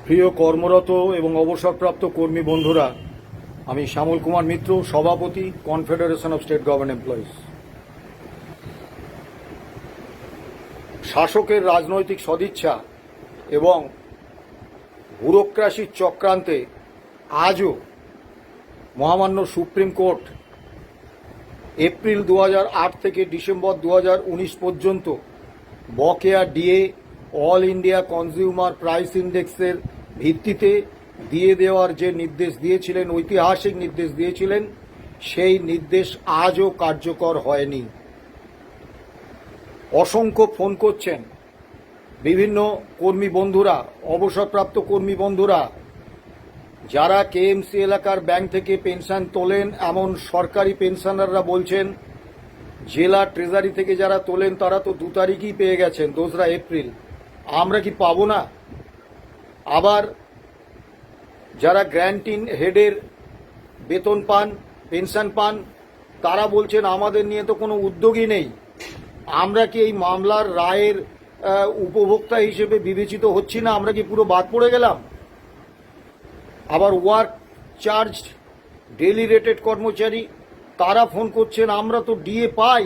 প্রিয় কর্মরত এবং অবসরপ্রাপ্ত কর্মী বন্ধুরা, আমি শ্যামল কুমার মিত্র, সভাপতি, confederation of state government employees. শাসকের রাজনৈতিক সদিচ্ছা এবং ব্যুরোক্রেসির চক্রান্তে আজও মহামান্য সুপ্রিম কোর্ট এপ্রিল 2008 থেকে ডিসেম্বর 2019 পর্যন্ত বকেয়া DA all India consumer price ইন্ডেক্সের ভিত্তিতে দিয়ে দেওয়ার যে নির্দেশ দিয়েছিলেন, ঐতিহাসিক নির্দেশ দিয়েছিলেন, সেই নির্দেশ আজও কার্যকর হয়নি। অসংখ্য ফোন করছেন বিভিন্ন কর্মী বন্ধুরা, অবসরপ্রাপ্ত কর্মী বন্ধুরা, যারা কেএমসি এলাকার ব্যাংক থেকে পেনশন তোলেন, এমন সরকারি পেনশনাররা বলছেন জেলা ট্রেজারি থেকে যারা তোলেন তারা তো 2 তারিখই পেয়ে গেছেন, 2রা এপ্রিল, আমরা কি পাবো না? আবার যারা গ্র্যান্টিন হেডের বেতন পান, পেনশন পান, তারা বলছেন আমাদের নিয়ে তো কোনো উদ্যোগই নেই, আমরা কি এই মামলার রায়ের উপভোক্তা হিসেবে বিবেচিত হচ্ছি না, আমরা কি পুরো বাদ পড়ে গেলাম? আবার ওয়ার্ক চার্জ ডেইলি রেটেড কর্মচারী, তারা ফোন করছেন আমরা তো ডিএ পাই,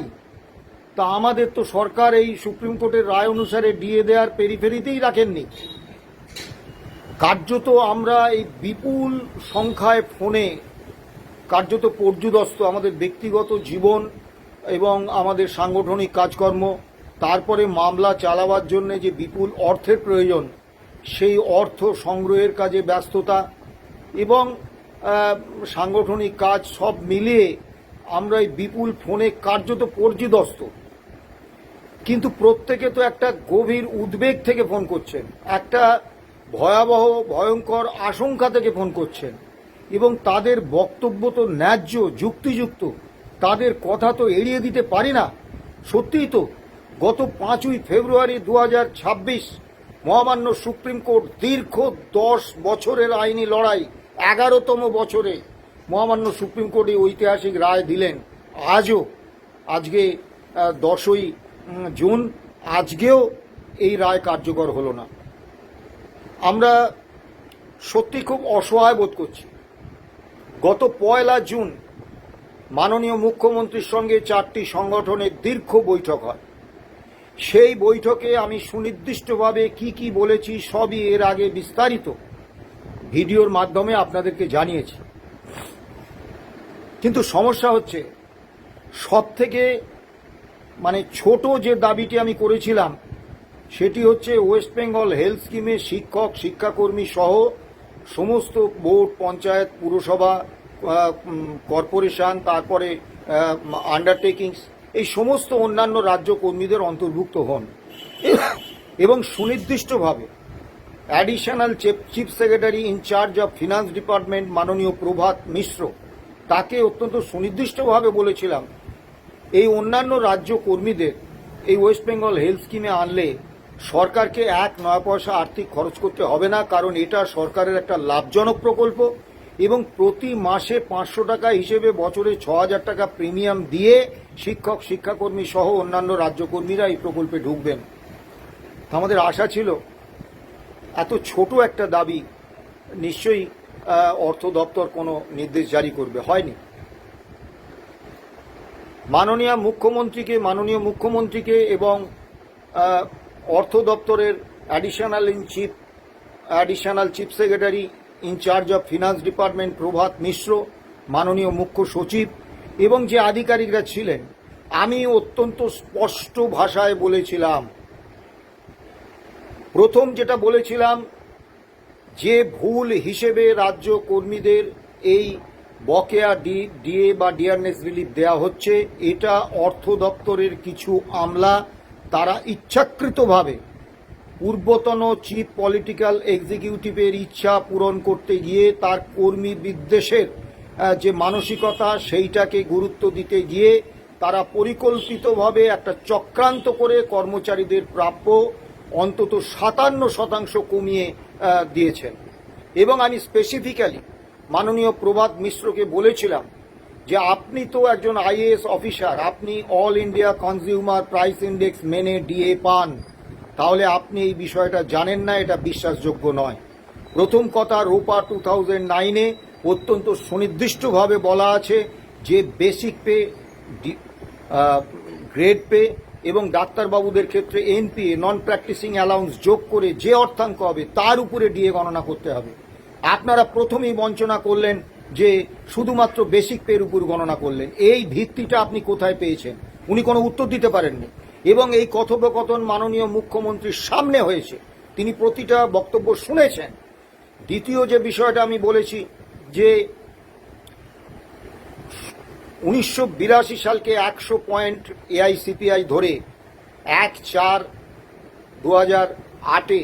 তা আমাদের তো সরকার এই সুপ্রিম কোর্টের রায় অনুসারে ডিএ দেওয়ার পেরিফেরিতেই রাখেননি। কার্যত আমরা এই বিপুল সংখ্যায় ফোনে কার্যত পর্যুদস্ত, আমাদের ব্যক্তিগত জীবন এবং আমাদের সাংগঠনিক কাজকর্ম, তারপরে মামলা চালাবার জন্য যে বিপুল অর্থের প্রয়োজন, সেই অর্থ সংগ্রহের কাজে ব্যস্ততা এবং সাংগঠনিক কাজ সব মিলিয়ে আমরা এই বিপুল ফোনে কার্যত পর্যুদস্ত। কিন্তু প্রত্যেকে তো একটা গভীর উদ্বেগ থেকে ফোন করছেন, একটা ভয়াবহ ভয়ঙ্কর আশঙ্কা থেকে ফোন করছেন, এবং তাদের বক্তব্য তো ন্যায্য, যুক্তিযুক্ত, তাদের কথা তো এড়িয়ে দিতে পারি না। সত্যিই তো গত 5ই ফেব্রুয়ারি 2026 মহামান্য সুপ্রিম কোর্ট দীর্ঘ 10 বছরের আইনি লড়াই 11তম বছরে মহামান্য সুপ্রিম কোর্ট এই ঐতিহাসিক রায় দিলেন। আজকে 10ই জুন, আজকেও এই রায় কার্যকর হলো না। আমরা সত্যি খুব অসহায় বোধ করছি। গত 1 জুন মাননীয় মুখ্যমন্ত্রীর সঙ্গে 4টি সংগঠনের দীর্ঘ বৈঠক হয়। সেই বৈঠকে আমি সুনির্দিষ্টভাবে কি বলেছি সবই এর আগে বিস্তারিত ভিডিওর মাধ্যমে আপনাদেরকে জানিয়েছি। কিন্তু সমস্যা হচ্ছে, সব থেকে ছোট যে দাবিটি আমি করেছিলাম সেটি হচ্ছে ওয়েস্ট বেঙ্গল হেলথ স্কিমে শিক্ষক, শিক্ষাকর্মী সহ সমস্ত বোর্ড, পঞ্চায়েত, পুরসভা, কর্পোরেশন, তারপরে আন্ডারটেকিংস, এই সমস্ত অন্যান্য রাজ্য কর্মীদের অন্তর্ভুক্ত হন এবং সুনির্দিষ্টভাবে additional chief secretary incharge of finance department মাননীয় প্রভাত মিশ্র, তাকে অত্যন্ত সুনির্দিষ্টভাবে বলেছিলাম এই অন্যান্য রাজ্য কর্মীদের এই ওয়েস্ট বেঙ্গল হেলথ স্কিমে আনলে সরকারকে 1 পয়সা আর্থিক খরচ করতে হবে না, কারণ এটা সরকারের একটা লাভজনক প্রকল্প এবং প্রতি মাসে 500 টাকা হিসেবে বছরে 6000 টাকা প্রিমিয়াম দিয়ে শিক্ষক, শিক্ষাকর্মী সহ অন্যান্য রাজ্যকর্মীরা এই প্রকল্পে ঢুকবেন। আমাদের আশা ছিল এত ছোট একটা দাবি নিশ্চয়ই অর্থ দপ্তর কোনো নির্দেশ জারি করবে, হয়নি। মাননীয় মুখ্যমন্ত্রীকে এবং অর্থ দপ্তরের additional chief secretary incharge of finance department Prabhat Mishra, মাননীয় মুখ্য সচিব এবং যে আধিকারিকরা ছিলেন, আমি অত্যন্ত স্পষ্ট ভাষায় বলেছিলাম, প্রথম যেটা বলেছিলাম যে ভুল হিসেবে রাজ্য কর্মীদের এই বকেয়া ডিএ বা ডিয়ারনেস রিলিফ দেওয়া হচ্ছে, এটা অর্থ দপ্তরের কিছু আমলা, তারা ইচ্ছাকৃতভাবে পূর্বতন চিফ পলিটিক্যাল এক্সিকিউটিভের ইচ্ছা পূরণ করতে গিয়ে তার কর্মী বিদ্বেষের যে মানসিকতা, সেইটাকে গুরুত্ব দিতে গিয়ে তারা পরিকল্পিতভাবে একটা চক্রান্ত করে কর্মচারীদের প্রাপ্য অন্তত 57% কমিয়ে দিয়েছেন। এবং আমি স্পেসিফিক্যালি মাননীয় প্রভাত মিশ্রকে বলেছিলাম যে আপনি তো একজন আইএএস অফিসার, আপনি all India consumer price index মেনে ডিএ পান, তাহলে আপনি এই বিষয়টা জানেন না, এটা বিশ্বাসযোগ্য নয়। প্রথম কথা, রোপা 2009-এ অত্যন্ত সুনির্দিষ্টভাবে বলা আছে যে বেসিক পে, গ্রেড পে এবং ডাক্তারবাবুদের ক্ষেত্রে এনপিএ, নন প্র্যাকটিসিং অ্যালাউন্স যোগ করে যে অর্থাঙ্ক হবে তার উপরে ডিএ গণনা করতে হবে। আপনারা প্রথমেই বঞ্চনা করলেন যে শুধুমাত্র বেসিক পের উপর গণনা করলেন। এই ভিত্তিটা আপনি কোথায় পেয়েছেন? উনি কোনো উত্তর দিতে পারেননি এবং এই কথোপকথন মাননীয় মুখ্যমন্ত্রীর সামনে হয়েছে, তিনি প্রতিটা বক্তব্য শুনেছেন। দ্বিতীয় যে বিষয়টা আমি বলেছি যে 1982 সালকে 100 পয়েন্ট এআইসিপিআই ধরে 1/4/2008-এ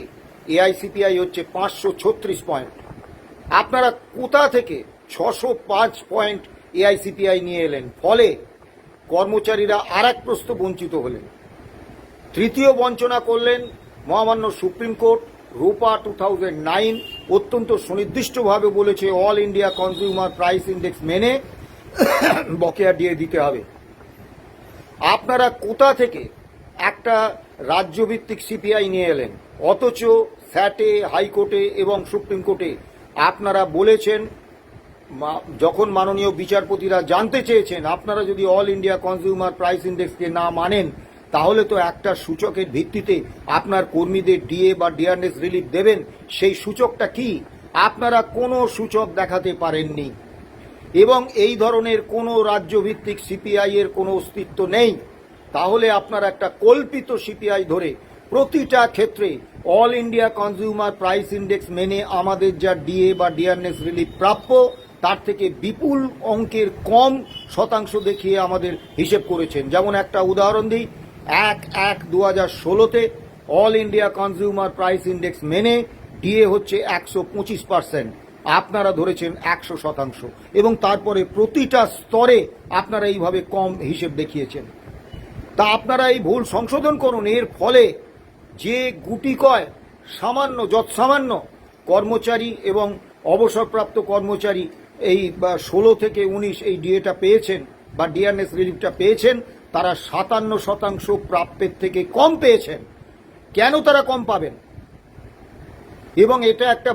এআইসিপিআই হচ্ছে 536 পয়েন্ট। আপনারা কোথা থেকে 605 পয়েন্ট এআইসিপিআই নিয়ে এলেন? ফলে কর্মচারীরা আর এক প্রস্ত বঞ্চিত হলেন। তৃতীয় বঞ্চনা করলেন মহামান্য সুপ্রিম কোর্ট। রোপা 2009 অত্যন্ত সুনির্দিষ্টভাবে বলেছে all India consumer price index মেনে বকেয়া দিয়ে দিতে হবে। আপনারা কোথা থেকে একটা রাজ্যভিত্তিক সিপিআই নিয়ে এলেন? অথচ স্যাটে, হাইকোর্টে এবং সুপ্রিম কোর্টে আপনারা বলেছেন, যখন মাননীয় বিচারপতিরা জানতে চেয়েছেন আপনারা যদি অল ইন্ডিয়া কনজিউমার প্রাইস ইন্ডেক্সকে না মানেন তাহলে তো একটা সূচকের ভিত্তিতে আপনার কর্মীদের ডিএ বা ডিআরএস রিলিফ দেবেন, সেই সূচকটা কি? আপনারা কোনো সূচক দেখাতে পারেননি এবং এই ধরনের কোনো রাজ্যভিত্তিক সিপিআই এর কোনো অস্তিত্ব নেই। তাহলে আপনারা একটা কল্পিত সিপিআই ধরে প্রতিটা ক্ষেত্রে all India consumer price index মেনে আমাদের যা ডিএ বা ডিআরএস রিলিফ প্রাপ্য তার থেকে বিপুল অঙ্কের কম শতাংশ দেখিয়ে আমাদের হিসেব করেছেন। যেমন একটা উদাহরণ দিই, 1/1/2016-তে all India consumer price index মেনে ডিএ হচ্ছে 125%, আপনারা ধরেছেন 100% এবং তারপরে প্রতিটা স্তরে আপনারা এইভাবে কম হিসেব দেখিয়েছেন। তা আপনারা এই ভুল সংশোধন করুন। এর ফলে যে গুটি কয় সামান্য যৎসামান্য কর্মচারী এবং অবসরপ্রাপ্ত কর্মচারী এই 16 থেকে 19 এই ডিএটা পেয়েছেন বা ডিআরএস রিলিফটা পেয়েছেন, তারা 57% প্রাপ্যের থেকে কম পেয়েছেন। কেন তারা কম পাবেন? এবং এটা একটা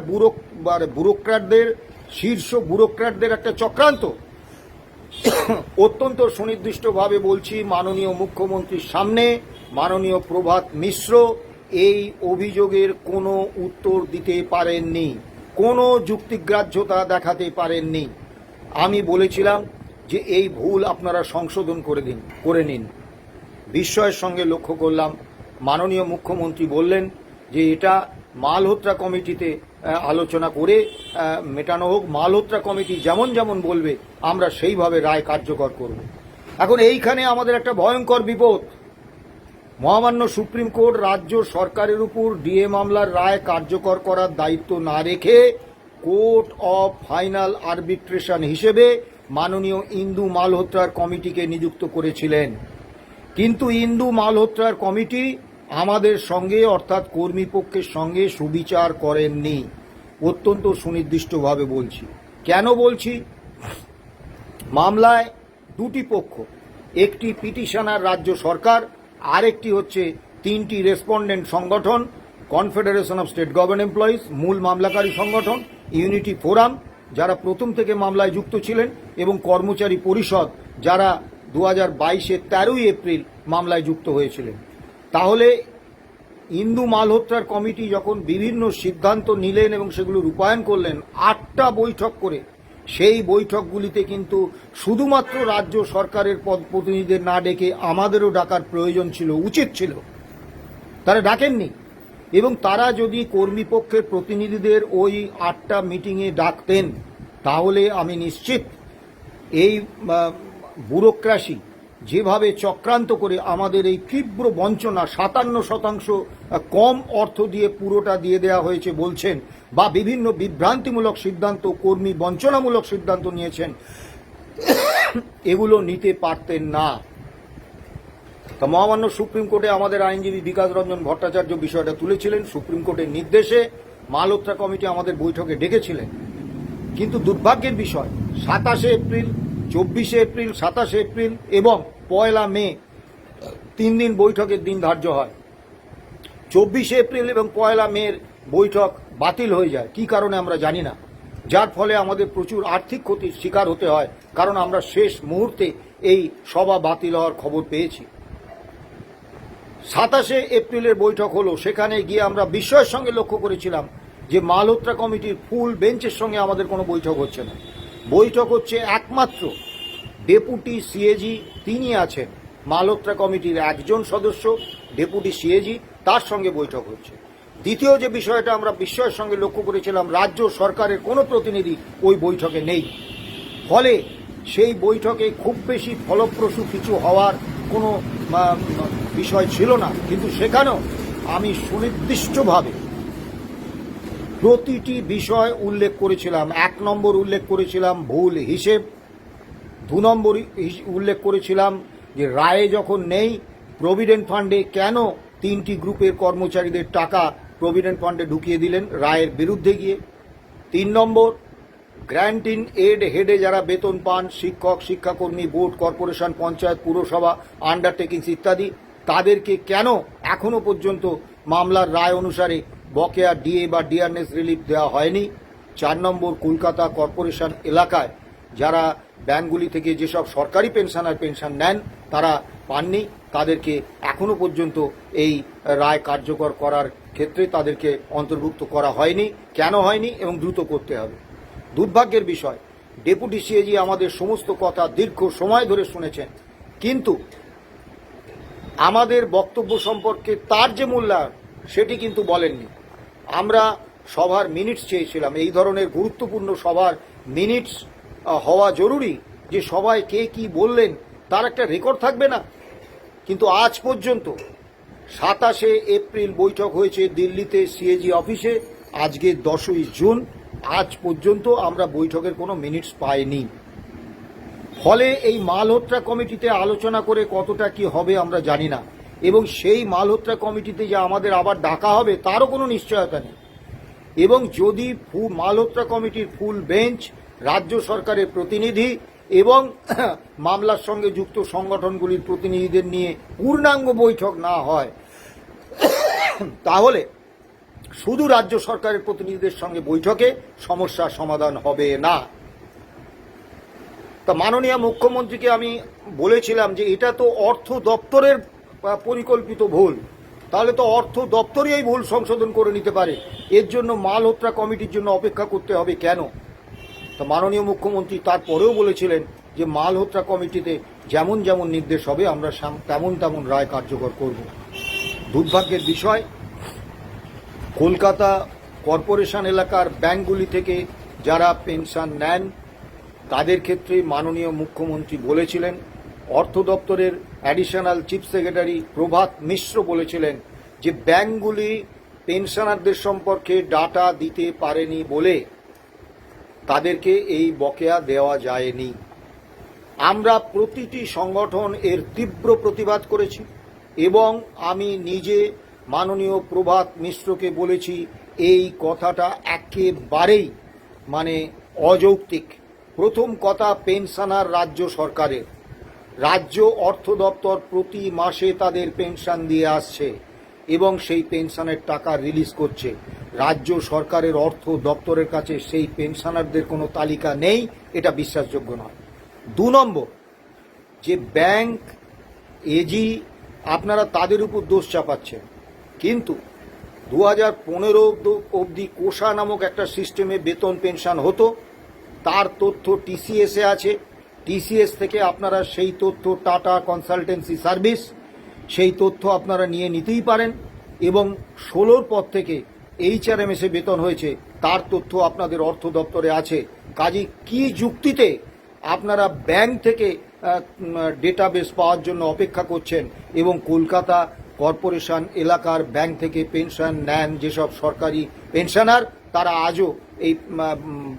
ব্যুরোক্র্যাটদের, শীর্ষ ব্যুরোক্র্যাটদের একটা চক্রান্ত। অত্যন্ত সুনির্দিষ্টভাবে বলছি, মাননীয় মুখ্যমন্ত্রীর সামনে মাননীয় প্রভাত মিশ্র এই অভিযোগের কোনো উত্তর দিতে পারেননি, কোনো যুক্তিগ্রাহ্যতা দেখাতে পারেননি। আমি বলেছিলাম যে এই ভুল আপনারা সংশোধন করে নিন। বিস্ময়ের সঙ্গে লক্ষ্য করলাম মাননীয় মুখ্যমন্ত্রী বললেন যে এটা মালহোত্রা কমিটিতে আলোচনা করে মেটানো হোক, মালহোত্রা কমিটি যেমন যেমন বলবে আমরা সেইভাবে রায় কার্যকর করব। এখন এইখানে আমাদের একটা ভয়ঙ্কর বিপদ। মহামান্য সুপ্রিম কোর্ট রাজ্য সরকারের উপর ডিএ মামলার রায় কার্যকর করার দায়িত্ব না রেখে কোর্ট অফ ফাইনাল আরবিট্রেশন হিসেবে মাননীয় ইন্দু মালহোত্রার কমিটিকে নিযুক্ত করেছিলেন। কিন্তু ইন্দু মালহোত্রার কমিটি আমাদের সঙ্গে অর্থাৎ কর্মীপক্ষের সঙ্গে সুবিচার করেননি। অত্যন্ত সুনির্দিষ্টভাবে বলছি। কেন বলছি? মামলায় দুটি পক্ষ, একটি পিটিশনার রাজ্য সরকার, আরেকটি হচ্ছে 3টি রেসপন্ডেন্ট সংগঠন, confederation of state government employees মূল মামলাকারী সংগঠন, ইউনিটি ফোরাম যারা প্রথম থেকে মামলায় যুক্ত ছিলেন এবং কর্মচারী পরিষদ যারা 2022-এর 13ই এপ্রিল মামলায় যুক্ত হয়েছিলেন। তাহলে ইন্দু মালহোত্রার কমিটি যখন বিভিন্ন সিদ্ধান্ত নিলেন এবং সেগুলো রূপায়ণ করলেন 8টা বৈঠক করে, সেই বৈঠকগুলিতে কিন্তু শুধুমাত্র রাজ্য সরকারের প্রতিনিধিদের না ডেকে আমাদেরও ডাকার প্রয়োজন ছিল, উচিত ছিল। তারা ডাকেননি এবং তারা যদি কর্মীপক্ষের প্রতিনিধিদের ওই 8টা মিটিংয়ে ডাকতেন তাহলে আমি নিশ্চিত এই ব্যুরোক্রেসি যেভাবে চক্রান্ত করে আমাদের এই তীব্র বঞ্চনা, 57% কম অর্থ দিয়ে পুরোটা দিয়ে দেওয়া হয়েছে বলছেন, বা বিভিন্ন বিভ্রান্তিমূলক সিদ্ধান্ত, কর্মী বঞ্চনামূলক সিদ্ধান্ত নিয়েছেন, এগুলো নিতে পারতেন না। তা মহামান্য সুপ্রিম কোর্টে আমাদের আইনজীবী বিকাশ রঞ্জন ভট্টাচার্য বিষয়টা তুলেছিলেন। সুপ্রিম কোর্টের নির্দেশে মালহোত্রা কমিটি আমাদের বৈঠকে ডেকেছিলেন। কিন্তু দুর্ভাগ্যের বিষয় 27 এপ্রিল, 24 এপ্রিল, 27 এপ্রিল এবং 1 মে 3 দিন বৈঠকের দিন ধার্য হয়। 24 এপ্রিল এবং 1 মের বৈঠক বাতিল হয়ে যায়, কী কারণে আমরা জানি না, যার ফলে আমাদের প্রচুর আর্থিক ক্ষতির শিকার হতে হয়, কারণ আমরা শেষ মুহূর্তে এই সভা বাতিল হওয়ার খবর পেয়েছি। 27 এপ্রিলের বৈঠক হলো, সেখানে গিয়ে আমরা বিস্ময়ের সঙ্গে লক্ষ্য করেছিলাম যে মালহোত্রা কমিটির ফুল বেঞ্চের সঙ্গে আমাদের কোনো বৈঠক হচ্ছে না। বৈঠক হচ্ছে একমাত্র ডেপুটি সিএজি, তিনি আছেন মালহোত্রা কমিটির একজন সদস্য, ডেপুটি সিএজি, তার সঙ্গে বৈঠক হচ্ছে। দ্বিতীয় যে বিষয়টা আমরা বিস্ময়ের সঙ্গে লক্ষ্য করেছিলাম, রাজ্য সরকারের কোনো প্রতিনিধি ওই বৈঠকে নেই। ফলে সেই বৈঠকে খুব বেশি ফলপ্রসূ কিছু হওয়ার কোনো বিষয় ছিল না, কিন্তু সেখানেও আমি সুনির্দিষ্টভাবে প্রতিটি বিষয় উল্লেখ করেছিলাম। 1 নম্বর উল্লেখ করেছিলাম ভুল হিসেব, 2 নম্বর উল্লেখ করেছিলাম যে রায়ে যখন নেই, প্রভিডেন্ট ফান্ডে কেন 3টি গ্রুপের কর্মচারীদের টাকা প্রভিডেন্ট ফান্ডে ঢুকিয়ে দিলেন রায়ের বিরুদ্ধে গিয়ে। 3 নম্বর, গ্র্যান্ট ইন এড হেডে যারা বেতন পান, শিক্ষক, শিক্ষাকর্মী, বোর্ড, কর্পোরেশন, পঞ্চায়েত, পুরসভা, আন্ডারটেকিংস ইত্যাদি, তাদেরকে কেন এখনো পর্যন্ত মামলার রায় অনুসারে বকেয়া ডিএ বা ডিআরনেস রিলিফ দেওয়া হয়নি। 4 নম্বর, কলকাতা কর্পোরেশন এলাকায় যারা ব্যাংকগুলি থেকে যেসব সরকারি পেনশনার পেনশন নেন তারা পাননি, তাদেরকে এখনো পর্যন্ত এই রায় কার্যকর করার ক্ষেত্রে তাদেরকে অন্তর্ভুক্ত করা হয়নি। কেন হয়নি এবং দ্রুত করতে হবে। দুর্ভাগ্যের বিষয়, ডেপুটি সিএজি আমাদের সমস্ত কথা দীর্ঘ সময় ধরে শুনেছেন, কিন্তু আমাদের বক্তব্য সম্পর্কে তার যে মূল্যায়ন সেটি কিন্তু বলেননি। আমরা সভার মিনিটস চেয়েছিলাম, এই ধরনের গুরুত্বপূর্ণ সভার মিনিটস হওয়া জরুরি, যে সবাই কে কি বললেন তার একটা রেকর্ড থাকবে না। কিন্তু আজ পর্যন্ত 27 এপ্রিল বৈঠক হয়েছে দিল্লিতে সিএজি অফিসে, আজকে 10ই জুন, আজ পর্যন্ত আমরা বৈঠকের কোনো মিনিটস পাইনি। ফলে এই মালহোত্রা কমিটিতে আলোচনা করে কতটা কি হবে আমরা জানি না, এবং সেই মালহোত্রা কমিটিতে যে আমাদের আবার ডাকা হবে তারও কোনো নিশ্চয়তা নেই। এবং যদি মালহোত্রা কমিটির ফুল বেঞ্চ, রাজ্য সরকারের প্রতিনিধি এবং মামলার সঙ্গে যুক্ত সংগঠনগুলির প্রতিনিধিদের নিয়ে পূর্ণাঙ্গ বৈঠক না হয়, তাহলে শুধু রাজ্য সরকারের প্রতিনিধিদের সঙ্গে বৈঠকে সমস্যার সমাধান হবে না। তা মাননীয় মুখ্যমন্ত্রীকে আমি বলেছিলাম যে এটা তো অর্থ দপ্তরের পরিকল্পিত ভুল, তাহলে তো অর্থ দপ্তরই এই ভুল সংশোধন করে নিতে পারে, এর জন্য মালহোত্রা কমিটির জন্য অপেক্ষা করতে হবে কেন? তো মাননীয় মুখ্যমন্ত্রী তারপরেও বলেছিলেন যে মালহোত্রা কমিটিতে যেমন যেমন নির্দেশ হবে আমরা তেমন তেমন রায় কার্যকর করব। দুর্ভাগ্যের বিষয়, কলকাতা কর্পোরেশন এলাকার ব্যাংকগুলি থেকে যারা পেনশন নেন তাদের ক্ষেত্রে মাননীয় মুখ্যমন্ত্রী বলেছিলেন, অর্থ দপ্তরের অ্যাডিশনাল চিফ সেক্রেটারি প্রভাত মিশ্র বলেছিলেন যে ব্যাংকগুলি পেনশনারদের সম্পর্কে ডাটা দিতে পারেনি বলে তাদেরকে এই বকেয়া দেওয়া যায়নি। আমরা প্রতিটি সংগঠন এর তীব্র প্রতিবাদ করেছি এবং আমি নিজে মাননীয় প্রভাত মিশ্রকে বলেছি এই কথাটা একেবারেই অযৌক্তিক। প্রথম কথা, পেনশনার রাজ্য সরকারের, রাজ্য অর্থ দপ্তর প্রতি মাসে তাদের পেনশন দিয়ে আসছে এবং সেই পেনশনের টাকা রিলিজ করছে। রাজ্য সরকারের অর্থ দপ্তরের কাছে সেই পেনশনারদের কোনো তালিকা নেই, এটা বিশ্বাসযোগ্য নয়। 2 নম্বর, যে ব্যাংক এজি আপনারা তাদের উপর দোষ চাপাচ্ছেন, কিন্তু 2015 অবধি কোষা নামক একটা সিস্টেমে বেতন পেনশন হতো, তার তথ্য টিসিএসে আছে। টিসিএস থেকে আপনারা সেই তথ্য, টাটা কনসালটেন্সি সার্ভিস, সেই তথ্য আপনারা নিয়ে নিতেই পারেন, এবং 16র পর থেকে এইচআরএমএসে বেতন হয়েছে তার তথ্য আপনাদের অর্থ দপ্তরে আছে। কাজে কি যুক্তিতে আপনারা ব্যাংক থেকে ডেটাবেস পাওয়ার জন্য অপেক্ষা করছেন এবং কলকাতা কর্পোরেশন এলাকার ব্যাংক থেকে পেনশন নেন যেসব সরকারি পেনশনার, তারা আজও এই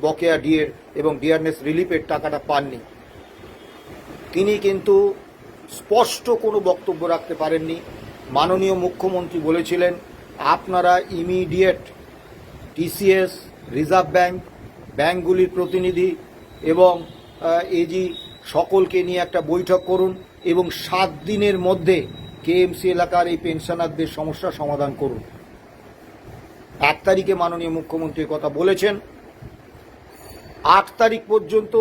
বকেয়া ডিএ এবং ডিআরনেস রিলিফের টাকাটা পাননি? তিনি কিন্তু স্পষ্ট কোনো বক্তব্য রাখতে পারেননি। মাননীয় মুখ্যমন্ত্রী বলেছিলেন আপনারা ইমিডিয়েট টিসিএস, রিজার্ভ ব্যাংক, ব্যাংকগুলির প্রতিনিধি এবং এজি সকলকে নিয়ে একটা বৈঠক করুন এবং 7 দিনের মধ্যে কেএমসি এলাকার এই পেনশনারদের সমস্যা সমাধান করুন। 1 তারিখে মাননীয় মুখ্যমন্ত্রী কথা বলেছেন। 8 তারিখ পর্যন্ত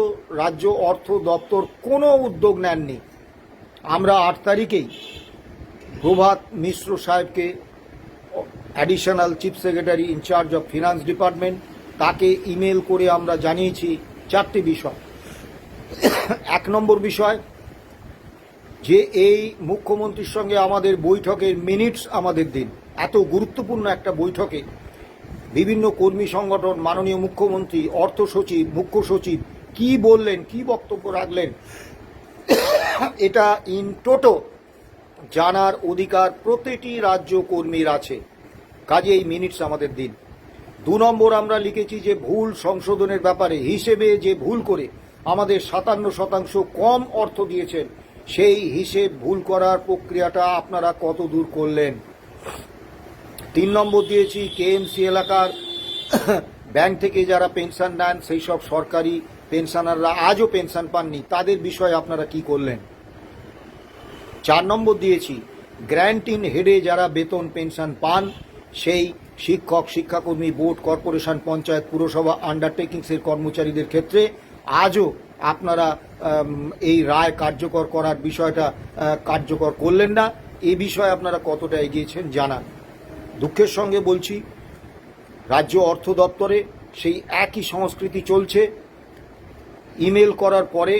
রাজ্য অর্থ দপ্তর কোনো উদ্যোগ নেননি। আমরা 8 তারিখেই প্রভাত মিশ্র সাহেবকে, additional chief secretary incharge of finance department, তাকে ইমেল করে আমরা জানিয়েছি 4টি বিষয়। 1 নম্বর বিষয় যে এই মুখ্যমন্ত্রীর সঙ্গে আমাদের বৈঠকের মিনিটস আমাদের দিন। এত গুরুত্বপূর্ণ একটা বৈঠকে বিভিন্ন কর্মী সংগঠন, মাননীয় মুখ্যমন্ত্রী, অর্থ সচিব, মুখ্য সচিব কি বললেন, কি বক্তব্য রাখলেন, এটা ইন টোটো জানার অধিকার প্রতিটি রাজ্য কর্মীর আছে। কাজে এই মিনিটস আমাদের দিন। 2 নম্বর আমরা লিখেছি যে ভুল সংশোধনের ব্যাপারে হিসেবে যে ভুল করে আমাদের 57% কম অর্থ দিয়েছেন, সেই হিসেব ভুল করার প্রক্রিয়াটা আপনারা কত দূর করলেন। 3 নম্বর দিয়েছি কেএমসি এলাকার ব্যাংক থেকে যারা পেনশন নেন, সেই সব সরকারি পেনশনাররা আজও পেনশন পাননি, তাদের বিষয়ে আপনারা কি করলেন। 4 নম্বর দিয়েছি গ্র্যান্ট ইন হেডে যারা বেতন পেনশন পান, সেই শিক্ষক, শিক্ষাকর্মী, বোর্ড, কর্পোরেশন, পঞ্চায়েত, পুরসভা, আন্ডারটেকিংসের কর্মচারীদের ক্ষেত্রে আজও আপনারা এই রায় কার্যকর করার বিষয়টা কার্যকর করলেন না। এই বিষয়ে আপনারা কতটা এগিয়েছেন জানান। দুঃখের সঙ্গে বলছি, রাজ্য অর্থ দপ্তরে সেই একই সংস্কৃতি চলছে। ইমেল করার পরে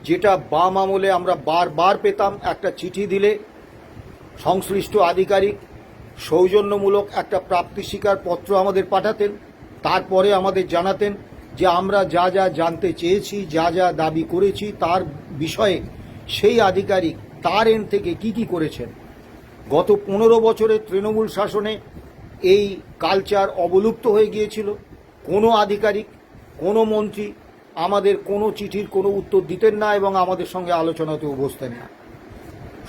যেটা বাম আমলে আমরা বারবার পেতাম, একটা চিঠি দিলে সংশ্লিষ্ট আধিকারিক সৌজন্যমূলক একটা প্রাপ্তি স্বীকার পত্র আমাদের পাঠাতেন, তারপরে আমাদের জানাতেন যে আমরা যা যা জানতে চেয়েছি, যা যা দাবি করেছি তার বিষয়ে সেই আধিকারিক তার এন্ড থেকে কি কি করেছেন। গত 15 বছরের তৃণমূল শাসনে এই কালচার অবলুপ্ত হয়ে গিয়েছিল। কোনো আধিকারিক, কোনো মন্ত্রী আমাদের কোনো চিঠির কোনো উত্তর দিতেন না এবং আমাদের সঙ্গে আলোচনাতেও বসতেন না।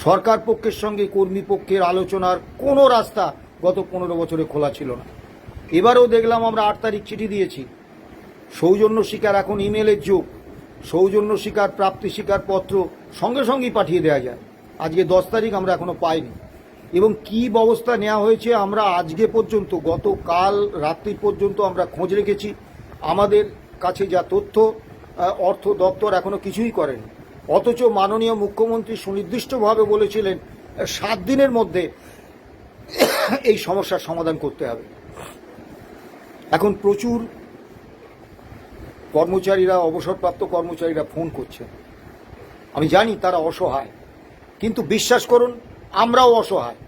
সরকার পক্ষের সঙ্গে কর্মী পক্ষের আলোচনার কোনো রাস্তা গত 15 বছরে খোলা ছিল না। এবারেও দেখলাম আমরা 8 তারিখ চিঠি দিয়েছি। সৌজন্য স্বীকার, এখন ইমেলের যুগ, সৌজন্য স্বীকার, প্রাপ্তি স্বীকার পত্র সঙ্গে সঙ্গেই পাঠিয়ে দেওয়া যায়। আজকে 10 তারিখ আমরা এখনো পাইনি। এবং কি ব্যবস্থা নেওয়া হয়েছে আমরা আজকে পর্যন্ত, গতকাল রাত্রি পর্যন্ত আমরা খোঁজ রেখেছি। আমাদের কাছে যা তথ্য, অর্থ দপ্তর এখনো কিছুই করেনি। অথচ মাননীয় মুখ্যমন্ত্রী সুনির্দিষ্টভাবে বলেছিলেন 7 দিনের মধ্যে এই সমস্যার সমাধান করতে হবে। এখন প্রচুর কর্মচারীরা, অবসরপ্রাপ্ত কর্মচারীরা ফোন করছে। আমি জানি তারা অসহায়, কিন্তু বিশ্বাস করুন আমরাও অসহায়।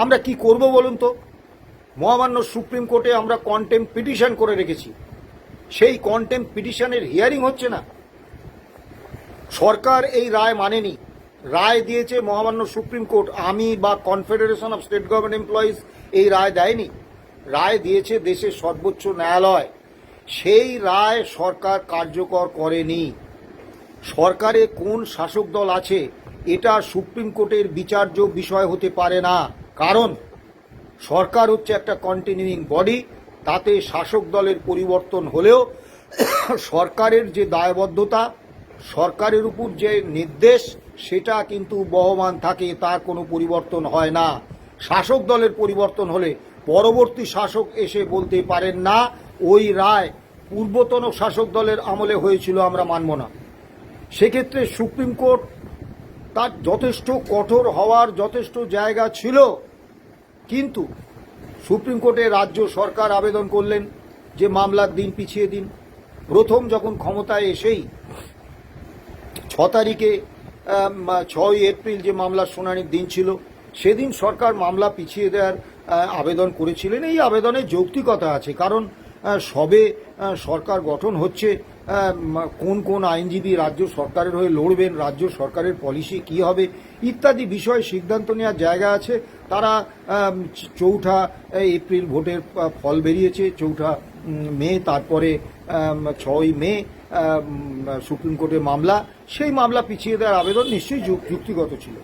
আমরা কি করব বলুন তো? মহামান্য সুপ্রিম কোর্টে আমরা কন্টেম্প পিটিশন করে রেখেছি, সেই কন্টেম্প পিটিশনের হিয়ারিং হচ্ছে না। সরকার এই রায় মানেনি, রায় দিয়েছে মহামান্য সুপ্রিম কোর্ট। আমি বা confederation of state government employees এই রায় দেয়নি, রায় দিয়েছে দেশের সর্বোচ্চ ন্যায়ালয়। সেই রায় সরকার কার্যকর করেনি। সরকারে কোন শাসক দল আছে এটা সুপ্রিম কোর্টের বিচার্য বিষয় হতে পারে না, কারণ সরকার হচ্ছে একটা কন্টিনিউইং বডি। তাতে শাসক দলের পরিবর্তন হলেও সরকারের যে দায়বদ্ধতা, সরকারের উপর যে নির্দেশ, সেটা কিন্তু বহমান থাকে, তার কোনো পরিবর্তন হয় না। শাসক দলের পরিবর্তন হলে পরবর্তী শাসক এসে বলতে পারেন না ওই রায় পূর্বতন শাসক দলের আমলে হয়েছিল, আমরা মানব না। সেক্ষেত্রে সুপ্রিম কোর্ট তার যথেষ্ট কঠোর হওয়ার যথেষ্ট জায়গা ছিল, কিন্তু সুপ্রিম কোর্টে রাজ্য সরকার আবেদন করলেন যে মামলার দিন পিছিয়ে দিন। প্রথম যখন ক্ষমতায় এসেই 6 তারিখে 6 এপ্রিল যে মামলার শুনানির দিন ছিল, সেদিন সরকার মামলা পিছিয়ে দেওয়ার আবেদন করেছিলেন। এই আবেদনে যৌক্তিকতা আছে, কারণ সবে সরকার গঠন হচ্ছে, কোন কোন আইনজীবী রাজ্য সরকারের হয়ে লড়বেন, রাজ্য সরকারের পলিসি কি হবে ইত্যাদি বিষয়ে সিদ্ধান্ত নেওয়ার জায়গা আছে। তারা 4 এপ্রিল ভোটের ফল বেরিয়েছে, 4 মে, তারপরে 6 মে সুপ্রিম কোর্টে মামলা, সেই মামলা পিছিয়ে দেওয়ার আবেদন নিশ্চয়ই যুক্তিগত ছিল।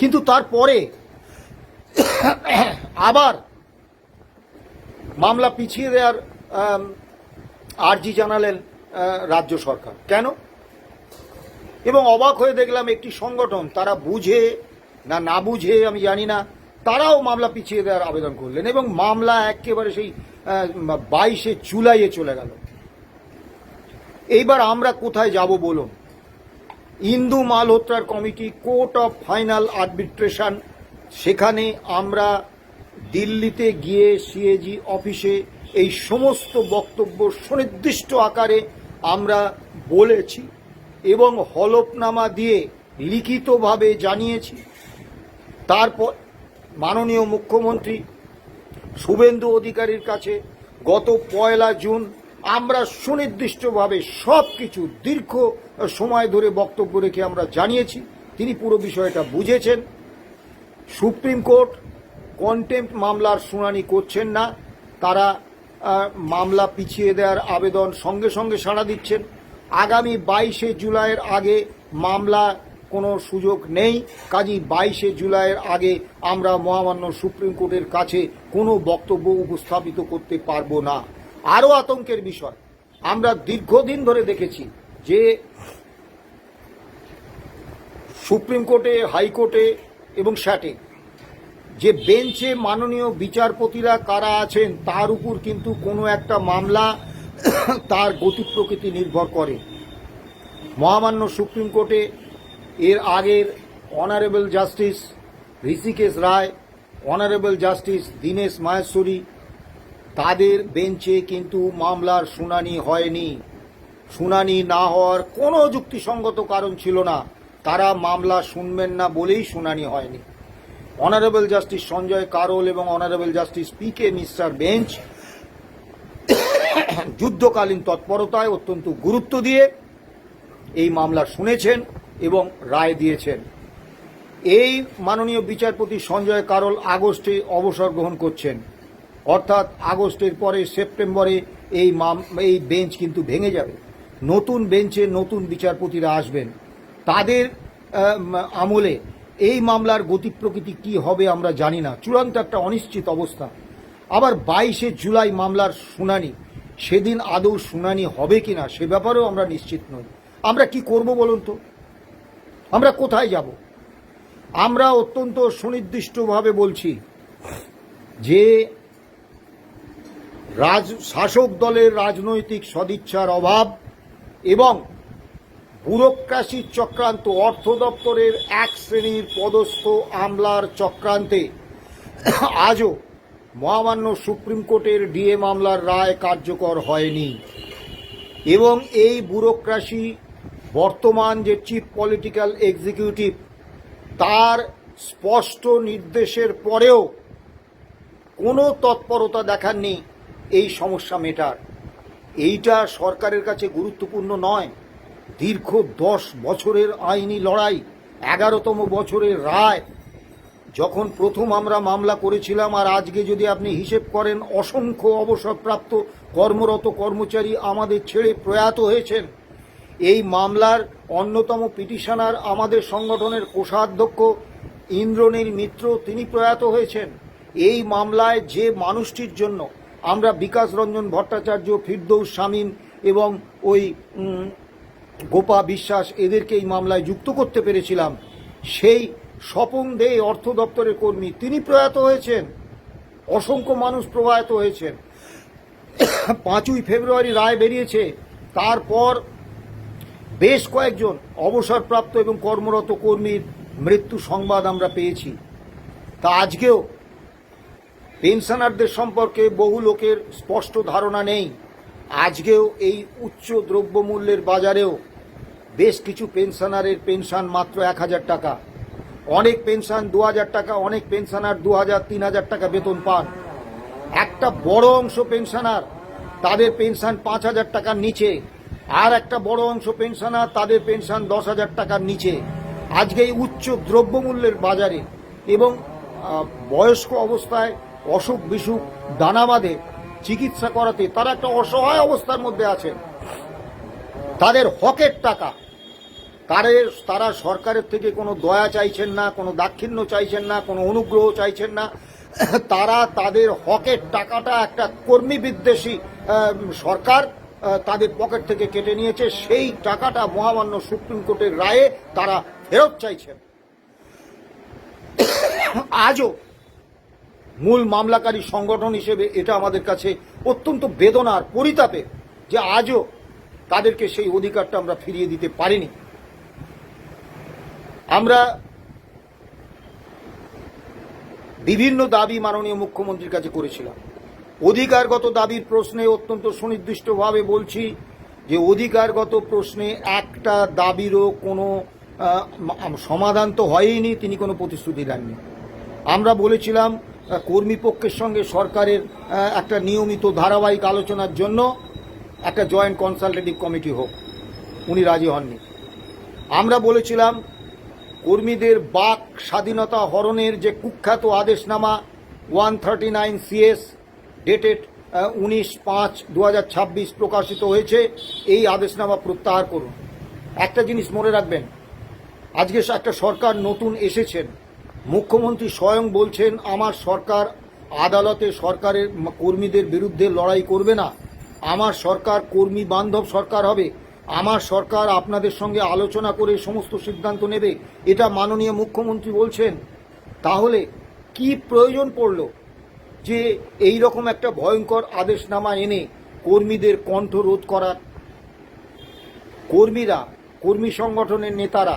কিন্তু তারপরে আবার মামলা পিছিয়ে দেওয়ার আর্জি জানালেন রাজ্য সরকার। কেন? এবং অবাক হয়ে দেখলাম একটি সংগঠন, তারা বুঝে না বুঝে আমি জানি না, তারাও মামলা পিছিয়ে দেওয়ার আবেদন করলেন এবং মামলা একেবারে সেই 22শে জুলাইয়ে চলে গেল। এইবার আমরা কোথায় যাব বলুন? ইন্দু মালহোত্রার কমিটি, কোর্ট অফ ফাইনাল আর্বিট্রেশন, সেখানে আমরা দিল্লিতে গিয়ে সিএজি অফিসে এই সমস্ত বক্তব্য সুনির্দিষ্ট আকারে আমরা বলেছি এবং হলফনামা দিয়ে লিখিতভাবে জানিয়েছি। তারপর মাননীয় মুখ্যমন্ত্রী শুভেন্দু অধিকারীর কাছে গত 1 জুন আমরা সুনির্দিষ্টভাবে সব কিছু দীর্ঘ সময় ধরে বক্তব্য রেখে আমরা জানিয়েছি। তিনি পুরো বিষয়টা বুঝেছেন। সুপ্রিম কোর্ট কন্টেম্প্ট মামলার শুনানি করছেন না, তারা মামলা পিছিয়ে দেওয়ার আবেদন সঙ্গে সঙ্গে সাড়া দিচ্ছেন। আগামী 22শে জুলাইয়ের আগে মামলা কোনো সুযোগ নেই, কাজেই 22শে জুলাইয়ের আগে আমরা মহামান্য সুপ্রিম কোর্টের কাছে কোনো বক্তব্য উপস্থাপিত করতে পারবো না। আরও আতঙ্কের বিষয়, আমরা দীর্ঘদিন ধরে দেখেছি যে সুপ্রিম কোর্টে, হাইকোর্টে এবং স্যাটে যে বেঞ্চে মাননীয় বিচারপতিরা কারা আছেন তার উপর কিন্তু কোনো একটা মামলা তার গতি প্রকৃতি নির্ভর করে। মহামান্য সুপ্রিম কোর্টে এর আগের অনারেবল জাস্টিস ঋষিকেশ রায়, অনারেবল জাস্টিস দীনেশ মাহেশ্বরী, তাদের বেঞ্চে কিন্তু মামলার শুনানি হয়নি। শুনানি না হওয়ার কোনো যুক্তিসঙ্গত কারণ ছিল না, তারা মামলা শুনবেন না বলেই শুনানি হয়নি। অনারেবল জাস্টিস সঞ্জয় কারোল এবং অনারেবল জাস্টিস পি.কে. মিশ্রার বেঞ্চ যুদ্ধকালীন তৎপরতায় অত্যন্ত গুরুত্ব দিয়ে এই মামলা শুনেছেন এবং রায় দিয়েছেন। এই মাননীয় বিচারপতি সঞ্জয় কারোল আগস্টে অবসর গ্রহণ করছেন, অর্থাৎ আগস্টের পরে সেপ্টেম্বরে এই বেঞ্চ কিন্তু ভেঙে যাবে। নতুন বেঞ্চে নতুন বিচারপতিরা আসবেন, তাদের আমলে এই মামলার গতি প্রকৃতি কি হবে আমরা জানি না, চূড়ান্ত একটা অনিশ্চিত অবস্থা। আবার 22শে জুলাই মামলার শুনানি, সেদিন আদৌ শুনানি হবে কিনা সে ব্যাপারেও আমরা নিশ্চিত নই। আমরা কি করব বলুন তো? আমরা কোথায় যাব? আমরা অত্যন্ত সুনির্দিষ্টভাবে বলছি যে শাসক দলের রাজনৈতিক সদিচ্ছার অভাব এবং ব্যুরোক্রেসির চক্রান্ত, অর্থ দপ্তরের এক শ্রেণীর পদস্থ আমলার চক্রান্তে আজও মহামান্য সুপ্রিম কোর্টের ডিএ মামলার রায় কার্যকর হয়নি এবং এই ব্যুরোক্রেসি বর্তমান যে চিফ পলিটিক্যাল এক্সিকিউটিভ তার স্পষ্ট নির্দেশের পরেও কোনো তৎপরতা দেখাননি এই সমস্যা মেটার। এইটা সরকারের কাছে গুরুত্বপূর্ণ নয়? দীর্ঘ 10 বছরের আইনি লড়াই, 11তম বছরের রায়, যখন প্রথম আমরা মামলা করেছিলাম, আর আজকে যদি আপনি হিসেব করেন অসংখ্য অবসরপ্রাপ্ত কর্মরত কর্মচারী আমাদের ছেড়ে প্রয়াত হয়েছেন। এই মামলার অন্যতম পিটিশনার আমাদের সংগঠনের কোষাধ্যক্ষ ইন্দ্রনীল মিত্র, তিনি প্রয়াত হয়েছেন। এই মামলায় যে মানুষটির জন্য আমরা বিকাশ রঞ্জন ভট্টাচার্য, ফিরদৌস শামীম এবং ওই গোপা বিশ্বাস এদেরকে এই মামলায় যুক্ত করতে পেরেছিলাম, সেই স্বপন দে অর্থ দপ্তরের কর্মী, তিনি প্রয়াত হয়েছেন। অসংখ্য মানুষ প্রয়াত হয়েছেন। 5ই ফেব্রুয়ারি রায় বেরিয়েছে, তারপর বেশ কয়েকজন অবসরপ্রাপ্ত এবং কর্মরত কর্মীর মৃত্যু সংবাদ আমরা পেয়েছি। তা আজকেও পেনশনারদের সম্পর্কে বহু লোকের স্পষ্ট ধারণা নেই। আজকেও এই উচ্চ দ্রব্যমূল্যের বাজারেও বেশ কিছু পেনশনারের পেনশন মাত্র 1000 টাকা, অনেক পেনশন 2000 টাকা, অনেক পেনশনার 2000-3000 টাকা বেতন পান। একটা বড় অংশ পেনশনার তাদের পেনশন 5000 টাকার নিচে, আর একটা বড় অংশ পেনশনার তাদের পেনশন 10,000 টাকার নিচে। আজকে এই উচ্চ দ্রব্যমূল্যের বাজারে এবং বয়স্ক অবস্থায় অসুখ বিসুখ ডানা বাঁধে চিকিৎসা করাতে তারা একটা অসহায় অবস্থার মধ্যে আছেন। তাদের হকের টাকা, তারা সরকারের থেকে কোনো দয়া চাইছেন না, কোনো দাক্ষিণ্য চাইছেন না, কোনো অনুগ্রহ চাইছেন না। তারা তাদের হকের টাকাটা একটা কর্মী বিদ্বেষী সরকার তাদের পকেট থেকে কেটে নিয়েছে। সেই টাকাটা মহামান্য সুপ্রিম কোর্টের রায়ে তারা ফেরত চাইছেন। আজও মূল মামলাকারী সংগঠন হিসেবে এটা আমাদের কাছে অত্যন্ত বেদনার, পরিতাপের যে আজও তাদেরকে সেই অধিকারটা আমরা ফিরিয়ে দিতে পারিনি। আমরা বিভিন্ন দাবি মাননীয় মুখ্যমন্ত্রীর কাছে করেছিলাম। অধিকারগত দাবির প্রশ্নে অত্যন্ত সুনির্দিষ্টভাবে বলছি যে অধিকারগত প্রশ্নে একটা দাবিরও কোনো সমাধান তো হয়নি, তিনি কোনো প্রতিশ্রুতি দেননি। আমরা বলেছিলাম কর্মী পক্ষের সঙ্গে সরকারের একটা নিয়মিত ধারাবাহিক আলোচনার জন্য একটা জয়েন্ট কনসালটেটিভ কমিটি হোক, উনি রাজি হননি। আমরা বলেছিলাম কর্মীদের বাক স্বাধীনতা হরণের যে কুখ্যাত আদেশনামা 139 CS ডেটেড 19/5/2026 প্রকাশিত হয়েছে, এই আদেশনামা প্রত্যাহার করুন। একটা জিনিস মনে রাখবেন, আজকে একটা সরকার নতুন এসেছেন, মুখ্যমন্ত্রী স্বয়ং বলছেন আমার সরকার আদালতে সরকারের কর্মীদের বিরুদ্ধে লড়াই করবে না, আমার সরকার কর্মী বান্ধব সরকার হবে, আমার সরকার আপনাদের সঙ্গে আলোচনা করে সমস্ত সিদ্ধান্ত নেবে, এটা মাননীয় মুখ্যমন্ত্রী বলছেন। তাহলে কি প্রয়োজন পড়ল যে এই রকম একটা ভয়ঙ্কর আদেশনামা এনে কর্মীদের কণ্ঠ রোধ করার? কর্মীরা, কর্মী সংগঠনের নেতারা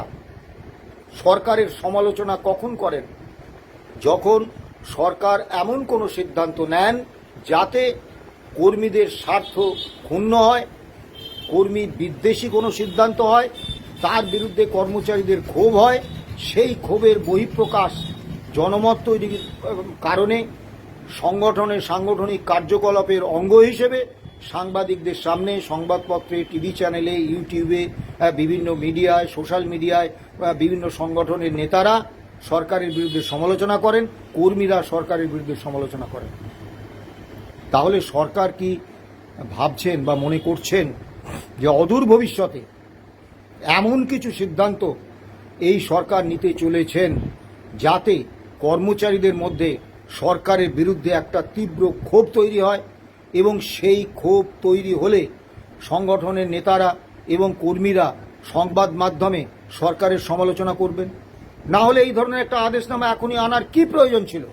সরকারের সমালোচনা কখন করেন? যখন সরকার এমন কোনো সিদ্ধান্ত নেন যাতে কর্মীদের স্বার্থ ক্ষুণ্ণ হয়, কর্মী বিদ্বেষী কোনো সিদ্ধান্ত হয়, তার বিরুদ্ধে কর্মচারীদের ক্ষোভ হয়, সেই ক্ষোভের বহিঃপ্রকাশ জনমত তৈরির কারণে সংগঠনের সাংগঠনিক কার্যকলাপের অঙ্গ হিসেবে সাংবাদিকদের সামনে, সংবাদপত্রে, টিভি চ্যানেলে, ইউটিউবে, বিভিন্ন মিডিয়ায়, সোশ্যাল মিডিয়ায় বিভিন্ন সংগঠনের নেতারা সরকারের বিরুদ্ধে সমালোচনা করেন, কর্মীরা সরকারের বিরুদ্ধে সমালোচনা করেন। তাহলে সরকার কি ভাবছেন বা মনে করছেন যে অদূর ভবিষ্যতে এমন কিছু সিদ্ধান্ত এই সরকার নিতে চলেছেন যাতে কর্মচারীদের মধ্যে সরকারের বিরুদ্ধে একটা তীব্র ক্ষোভ তৈরি হয়, এবং সেই ক্ষোভ তৈরি হলে সংগঠনের নেতারা এবং কর্মীরা সংবাদ মাধ্যমে সরকারের সমালোচনা করবেন? না হলে এই ধরনের একটা আদেশনামা এখনই আনার কি প্রয়োজন ছিল?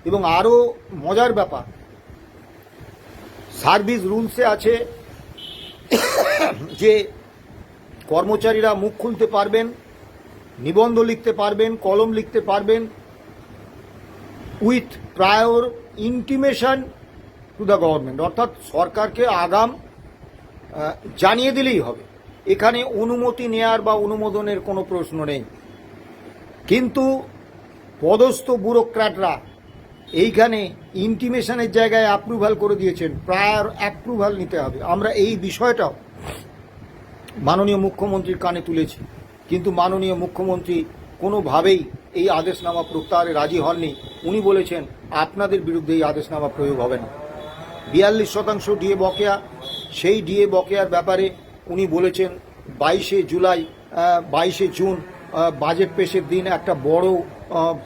এবং আরও মজার ব্যাপার, সার্ভিস রুলসে আছে যে কর্মচারীরা মুখ খুলতে পারবেন, নিবন্ধ লিখতে পারবেন, কলম লিখতে পারবেন with prior intimation to the government, অর্থাৎ সরকারকে আগাম জানিয়ে দিলেই হবে। এখানে অনুমতি নেয়ার বা অনুমোদনের কোনো প্রশ্ন নেই। কিন্তু পদস্থ ব্যুরোক্র্যাটরা এইখানে ইন্টিমেশনের জায়গায় অ্যাপ্রুভাল করে দিয়েছেন, প্রায়র অ্যাপ্রুভাল নিতে হবে। আমরা এই বিষয়টাও মাননীয় মুখ্যমন্ত্রীর কানে তুলেছি, কিন্তু মাননীয় মুখ্যমন্ত্রী কোনোভাবেই এই আদেশনামা প্রত্যাহারে রাজি হননি। উনি বলেছেন আপনাদের বিরুদ্ধে এই আদেশনামা প্রয়োগ হবে না। 42% ডিএ বকেয়া, সেই ডিএ বকেয়ার ব্যাপারে উনি বলেছেন 22 জুন বাজেট পেশের দিন একটা বড়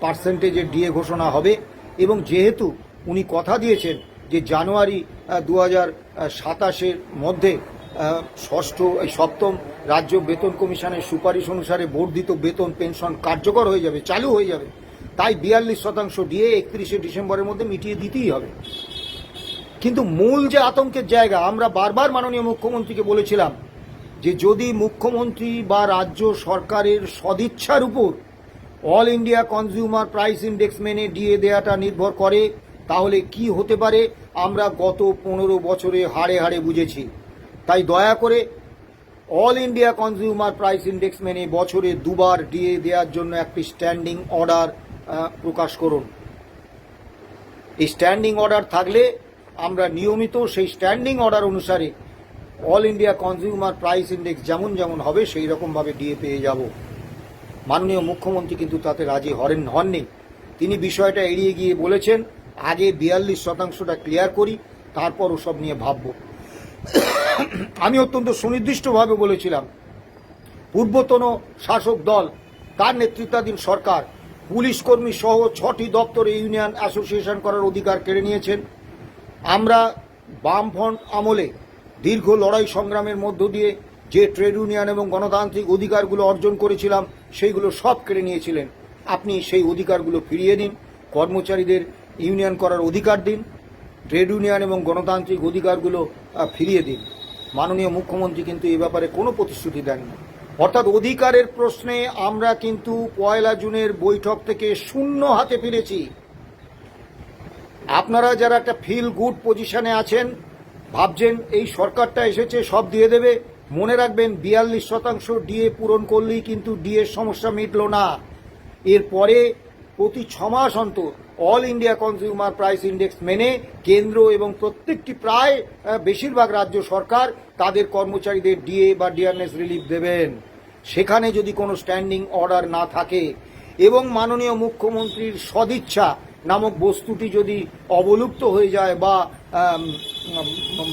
পার্সেন্টেজের ডিএ ঘোষণা হবে, এবং যেহেতু উনি কথা দিয়েছেন যে জানুয়ারি 2027 মধ্যে সপ্তম রাজ্য বেতন কমিশনের সুপারিশ অনুসারে বর্ধিত বেতন পেনশন কার্যকর হয়ে যাবে, চালু হয়ে যাবে, তাই 42% ডিএ 31 ডিসেম্বরের মধ্যে মিটিয়ে দিতেই হবে। কিন্তু মূল যে আতঙ্কের জায়গা, আমরা বারবার মাননীয় মুখ্যমন্ত্রীকে বলেছিলাম যে যদি মুখ্যমন্ত্রী বা রাজ্য সরকারের সদিচ্ছার উপর all India consumer price index মেনে ডিএ দেওয়াটা নির্ভর করে, তাহলে কি হতে পারে আমরা গত 15 বছরে হাড়ে হাড়ে বুঝেছি। তাই দয়া করে all India consumer price index মেনে বছরে 2 বার ডিএ দেওয়ার জন্য একটি স্ট্যান্ডিং অর্ডার প্রকাশ করুন। এই স্ট্যান্ডিং অর্ডার থাকলে আমরা নিয়মিত সেই স্ট্যান্ডিং অর্ডার অনুসারে all India consumer price index যেমন যেমন হবে সেই রকমভাবে ডিএ পেয়ে যাব। মাননীয় মুখ্যমন্ত্রী কিন্তু তাতে রাজি হননি। তিনি বিষয়টা এড়িয়ে গিয়ে বলেছেন আগে 42%টা ক্লিয়ার করি, তারপর ওসব নিয়ে ভাবব। আমি অত্যন্ত সুনির্দিষ্টভাবে বলেছিলাম পূর্বতন শাসক দল, তার নেতৃত্বাধীন সরকার পুলিশ কর্মী সহ 6টি দপ্তরে ইউনিয়ন অ্যাসোসিয়েশন করার অধিকার কেড়ে নিয়েছেন। আমরা বামফ্রন্ট আমলে দীর্ঘ লড়াই সংগ্রামের মধ্য দিয়ে যে ট্রেড ইউনিয়ন এবং গণতান্ত্রিক অধিকারগুলো অর্জন করেছিলাম সেইগুলো সব কেড়ে নিয়েছিলেন। আপনি সেই অধিকারগুলো ফিরিয়ে দিন, কর্মচারীদের ইউনিয়ন করার অধিকার দিন, ট্রেড ইউনিয়ন এবং গণতান্ত্রিক অধিকারগুলো ফিরিয়ে দিন। মাননীয় মুখ্যমন্ত্রী কিন্তু এ ব্যাপারে কোনো প্রতিশ্রুতি দেননি। অর্থাৎ অধিকারের প্রশ্নে আমরা কিন্তু 1 জুনের বৈঠক থেকে শূন্য হাতে ফিরেছি। আপনারা যারা একটা ফিল গুড পজিশনে আছেন, ভাবছেন এই সরকারটা এসেছে সব দিয়ে দেবে, মনে রাখবেন 42% ডিএ পূরণ করলেই কিন্তু ডিএর সমস্যা মিটল না। এরপরে প্রতি 6 মাস অন্তর all India consumer price index মেনে কেন্দ্র এবং প্রত্যেকটি প্রায় বেশিরভাগ রাজ্য সরকার তাদের কর্মচারীদের ডিএ বা ডিআরনেস রিলিফ দেবেন। সেখানে যদি কোনো স্ট্যান্ডিং অর্ডার না থাকে এবং মাননীয় মুখ্যমন্ত্রীর সদিচ্ছা নামক বস্তুটি যদি অবলুপ্ত হয়ে যায় বা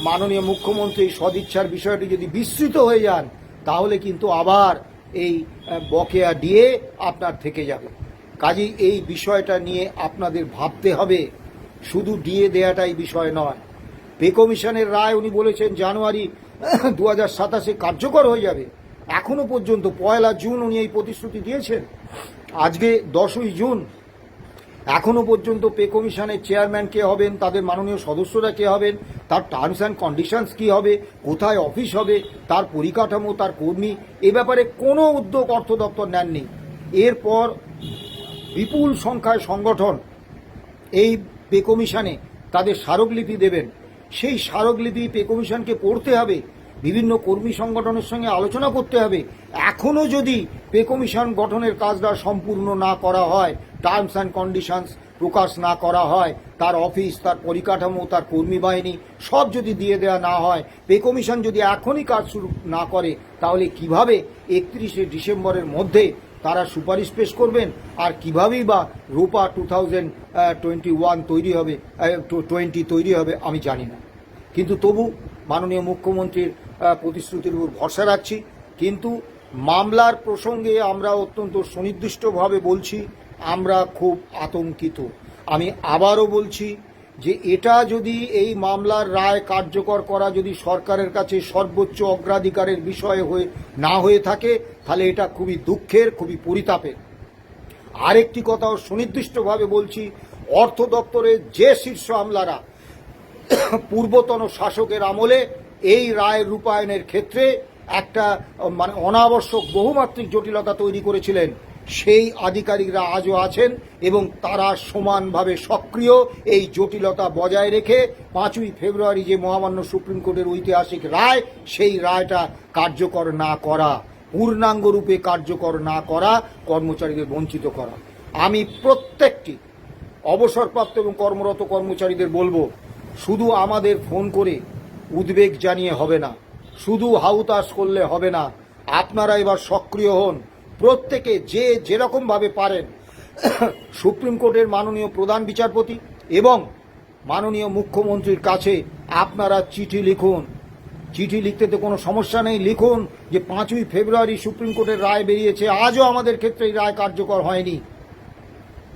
মাননীয় মুখ্যমন্ত্রীর সদিচ্ছার বিষয়টি যদি বিস্তৃত হয়ে যান, তাহলে কিন্তু আবার এই বকেয়া ডিএ আপনার থেকে যাবে। কাজেই এই বিষয়টা নিয়ে আপনাদের ভাবতে হবে, শুধু ডিএ দেয়াটাই বিষয় নয়। পে কমিশনের রায় উনি বলেছেন জানুয়ারি 2027 কার্যকর হয়ে যাবে। এখনো পর্যন্ত 1 জুন উনি এই প্রতিশ্রুতি দিয়েছেন, আজকে 10ই জুন। এখনো পর্যন্ত পে কমিশনের চেয়ারম্যান কে হবেন, তাদের মাননীয় সদস্যরা কে হবেন, তার টার্মস অ্যান্ড কন্ডিশনস কী হবে, কোথায় অফিস হবে, তার পরিকাঠামো, তার কর্মী, এ ব্যাপারে কোনো উদ্যোগ অর্থ দপ্তর নেননি। এরপর বিপুল সংখ্যায় সংগঠন এই পে কমিশনে তাদের স্মারকলিপি দেবেন। সেই স্মারকলিপি পে কমিশনকে পড়তে হবে, বিভিন্ন কর্মী সংগঠনের সঙ্গে আলোচনা করতে হবে। এখনও যদি পে কমিশন গঠনের কাজটা সম্পূর্ণ না করা হয়, টার্মস অ্যান্ড কন্ডিশনস প্রকাশ না করা হয়, তার অফিস, তার পরিকাঠামো, তার কর্মী বাহিনী সব যদি দিয়ে দেওয়া না হয়, পে কমিশন যদি এখনই কাজ শুরু না করে, তাহলে কিভাবে 31শে ডিসেম্বরের মধ্যে তারা সুপারিশ পেশ করবেন, আর কিভাবেই বা রূপা 2021 তৈরি হবে, 20 তৈরি হবে আমি জানি না। কিন্তু তবু মাননীয় মুখ্যমন্ত্রীর প্রতিশ্রুতির উপর ভরসা রাখছি। কিন্তু মামলার প্রসঙ্গে আমরা অত্যন্ত সুনির্দিষ্টভাবে বলছি, আমরা খুব আতঙ্কিত। আমি আবারও বলছি যে এটা যদি এই মামলার রায় কার্যকর করা যদি সরকারের কাছে সর্বোচ্চ অগ্রাধিকারের বিষয় না হয়ে থাকে, তাহলে এটা খুবই দুঃখের, খুবই পরিতাপের। আরেকটি কথাও সুনির্দিষ্টভাবে বলছি, অর্থ দপ্তরের যে শীর্ষ আমলারা পূর্বতন শাসকের আমলে এই রায় রূপায়ণের ক্ষেত্রে একটা অনাবশ্যক বহুমাত্রিক জটিলতা তৈরি করেছিলেন, সেই আধিকারিকরা আজও আছেন এবং তারা সমানভাবে সক্রিয় এই জটিলতা বজায় রেখে 5ই ফেব্রুয়ারি যে মহামান্য সুপ্রিম কোর্টের ঐতিহাসিক রায়, সেই রায়টা কার্যকর না করা, পূর্ণাঙ্গ রূপে কার্যকর না করা, কর্মচারীদের বঞ্চিত করা। আমি প্রত্যেকটি অবসরপ্রাপ্ত এবং কর্মরত কর্মচারীদের বলবো, শুধু আমাদের ফোন করে উদ্বেগ জানিয়ে হবে না, শুধু হাউতাশ করলে হবে না, আপনারা এবার সক্রিয় হন। প্রত্যেকে যে যেরকমভাবে পারেন সুপ্রিম কোর্টের মাননীয় প্রধান বিচারপতি এবং মাননীয় মুখ্যমন্ত্রীর কাছে আপনারা চিঠি লিখুন। চিঠি লিখতে তো কোনো সমস্যা নেই, লিখুন যে 5ই ফেব্রুয়ারি সুপ্রিম কোর্টের রায় বেরিয়েছে, আজও আমাদের ক্ষেত্রে এই রায় কার্যকর হয়নি,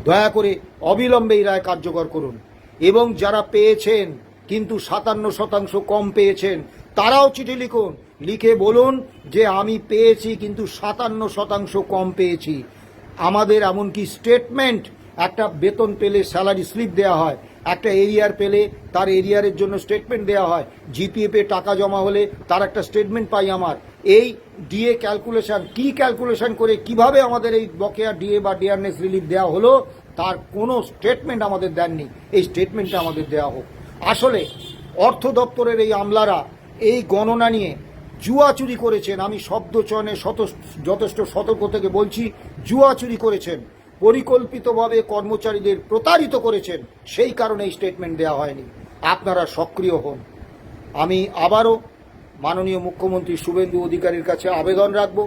দয়া করে অবিলম্বে এই রায় কার্যকর করুন। এবং যারা পেয়েছেন কিন্তু 57% কম পেয়েছেন, তারাও চিঠি লিখুন, লিখে বলুন যে আমি পেয়েছি কিন্তু 57% কম পেয়েছি। আমাদের এমনকি স্টেটমেন্ট, একটা বেতন পেলে স্যালারি স্লিপ দেওয়া হয়, একটা এরিয়ার পেলে তার এরিয়ারের জন্য স্টেটমেন্ট দেওয়া হয়, জিপিএফে টাকা জমা হলে তার একটা স্টেটমেন্ট পাই। আমার এই ডিএ ক্যালকুলেশন, কি ক্যালকুলেশন করে কিভাবে আমাদের এই বকেয়া ডিএ বা ডিআরনেস রিলিফ দেওয়া হলো, তার কোনো স্টেটমেন্ট আমাদের দেননি। এই স্টেটমেন্টটা আমাদের দেওয়া হোক। আসলে অর্থ দপ্তরের এই আমলারা এই গণনা নিয়ে জুয়া চুরি করেছেন। আমি শব্দ চয়নে যথেষ্ট সতর্ক থেকে বলছি, জুয়া চুরি করেছেন, পরিকল্পিতভাবে কর্মচারীদের প্রতারিত করেছেন, সেই কারণে এই স্টেটমেন্ট দেওয়া হয়নি। আপনারা সক্রিয় হন। আমি আবারও মাননীয় মুখ্যমন্ত্রী শুভেন্দু অধিকারীর কাছে আবেদন রাখব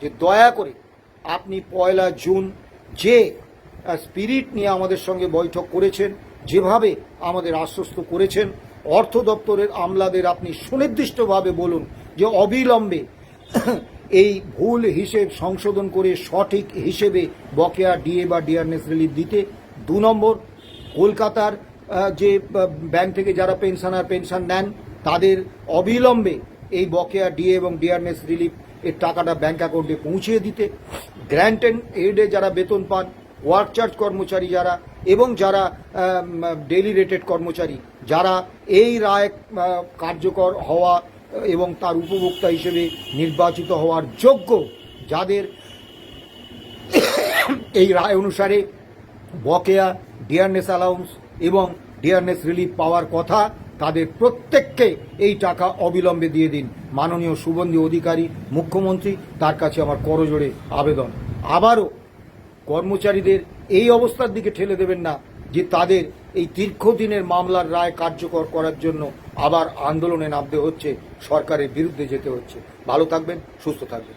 যে দয়া করে আপনি 1 জুন যে স্পিরিট নিয়ে আমাদের সঙ্গে বৈঠক করেছেন, যেভাবে আমাদের আশ্বস্ত করেছেন, অর্থ দপ্তরের আমলাদের আপনি সুনির্দিষ্টভাবে বলুন যে অবিলম্বে এই ভুল হিসেব সংশোধন করে সঠিক হিসেবে বকেয়া ডিএ বা ডিআরনেস রিলিফ দিতে। 2 নম্বর, কলকাতার যে ব্যাংক থেকে যারা পেনশন নেন, তাদের অবিলম্বে এই বকেয়া ডিএ এবং ডিআরনেস রিলিফ এর টাকাটা ব্যাংক অ্যাকাউন্টে পৌঁছিয়ে দিতে। গ্র্যান্ট অ্যান্ড এইডে যারা বেতন পান, ওয়ার্ক চার্জ কর্মচারী যারা, এবং যারা ডেইলি রেটেড কর্মচারী, যারা এই রায় কার্যকর হওয়া এবং তার উপভোক্তা হিসেবে নির্বাচিত হওয়ার যোগ্য, যাদের এই রায় অনুসারে বকেয়া ডিয়ারনেস অ্যালাউন্স এবং ডিয়ারনেস রিলিফ পাওয়ার কথা, তাদের প্রত্যেককে এই টাকা অবিলম্বে দিয়ে দিন। মাননীয় শুভেন্দু অধিকারী মুখ্যমন্ত্রী, তার কাছে আমার করজোড়ে আবেদন। আবারও কর্মচারীদের এই অবস্থার দিকে ঠেলে দেবেন না যে তাদের এই দীর্ঘদিনের মামলার রায় কার্যকর করার জন্য আবার আন্দোলনে নামতে হচ্ছে, সরকারের বিরুদ্ধে যেতে হচ্ছে। ভালো থাকবেন, সুস্থ থাকবেন।